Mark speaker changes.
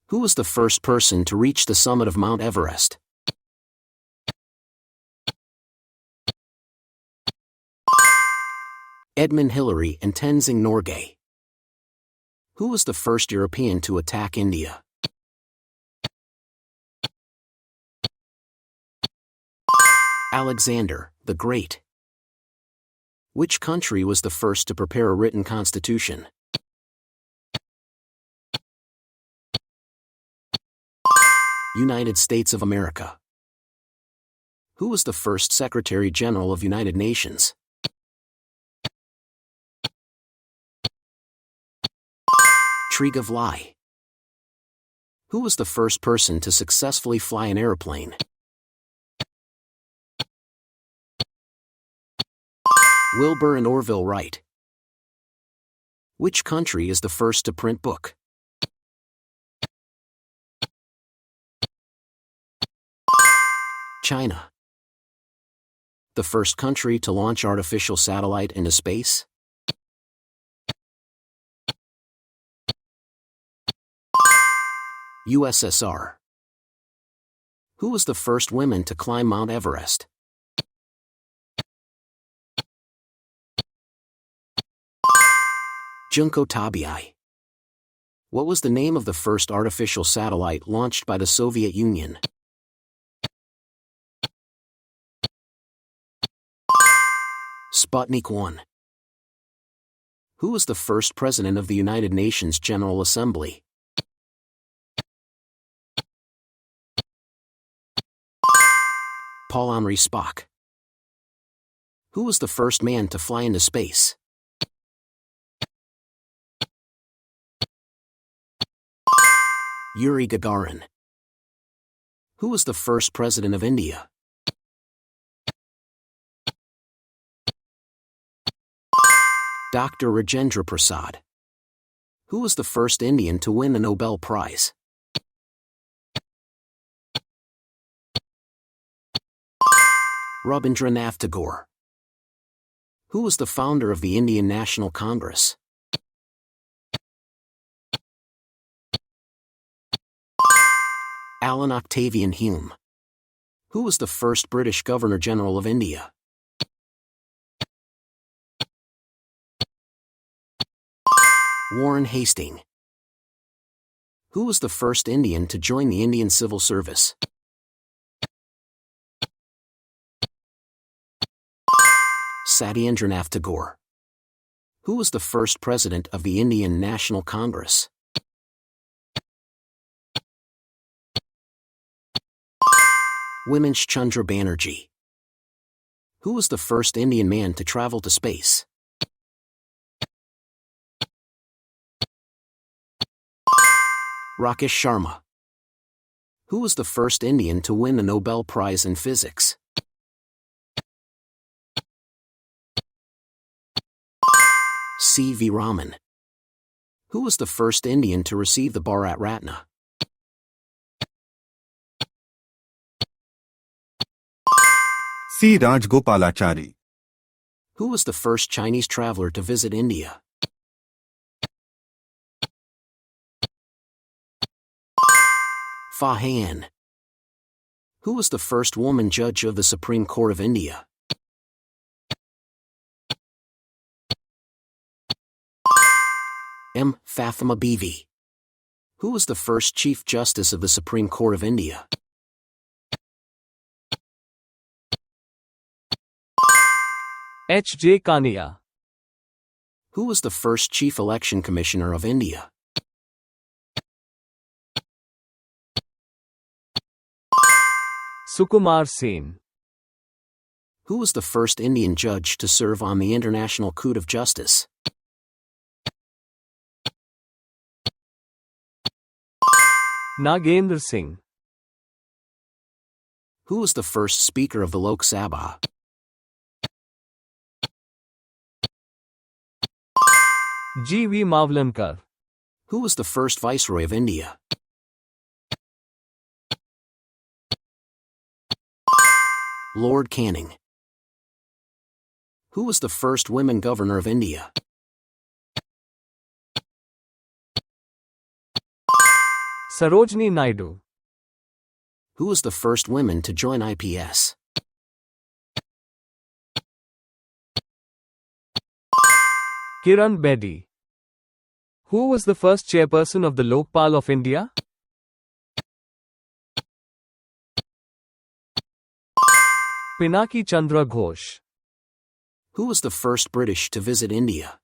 Speaker 1: Who was the first person to reach the summit of Mount Everest? Edmund Hillary and Tenzing Norgay. Who was the first European to attack India? Alexander the Great. Which country was the first to prepare a written constitution? United States of America. Who was the first Secretary General of United Nations? Trygve. Who was the first person to successfully fly an airplane? Wilbur and Orville Wright. Which country is the first to print book? China. The first country to launch artificial satellite into space? USSR. Who was the first woman to climb Mount Everest? Junko Tabei. What was the name of the first artificial satellite launched by the Soviet Union? Sputnik 1. Who was the first president of the United Nations General Assembly? Paul-Henri Spaak. Who was the first man to fly into space? Yuri Gagarin. Who was the first president of India? Dr. Rajendra Prasad. Who was the first Indian to win the Nobel Prize? Rabindranath Tagore. Who was the founder of the Indian National Congress? Alan Octavian Hume. Who was the first British Governor-General of India? Warren Hastings. Who was the first Indian to join the Indian Civil Service? Satyendranath Tagore. Who was the first president of the Indian National Congress? Wimensh Chandra Banerjee. Who was the first Indian man to travel to space? Rakesh Sharma. Who was the first Indian to win the Nobel Prize in Physics? C.V. Raman. Who was the first Indian to receive the Bharat Ratna?
Speaker 2: C. Rajgopalachari.
Speaker 1: Who was the first Chinese traveler to visit India? Fa Hien. Who was the first woman judge of the Supreme Court of India? M. Fatima Bibi. Who was the first Chief Justice of the Supreme Court of India?
Speaker 3: H.J. Kania.
Speaker 1: Who was the first Chief Election Commissioner of India?
Speaker 3: Sukumar Sen.
Speaker 1: Who was the first Indian judge to serve on the International Court of Justice?
Speaker 3: Nagendra Singh.
Speaker 1: Who was the first Speaker of the Lok Sabha?
Speaker 3: G.V. Mavlankar.
Speaker 1: Who was the first Viceroy of India? Lord Canning. Who was the first women Governor of India?
Speaker 3: Sarojini Naidu.
Speaker 1: Who was the first woman to join IPS?
Speaker 3: Kiran Bedi. Who was the first chairperson of the Lokpal of India? Pinaki Chandra Ghosh.
Speaker 1: Who was the first British to visit India?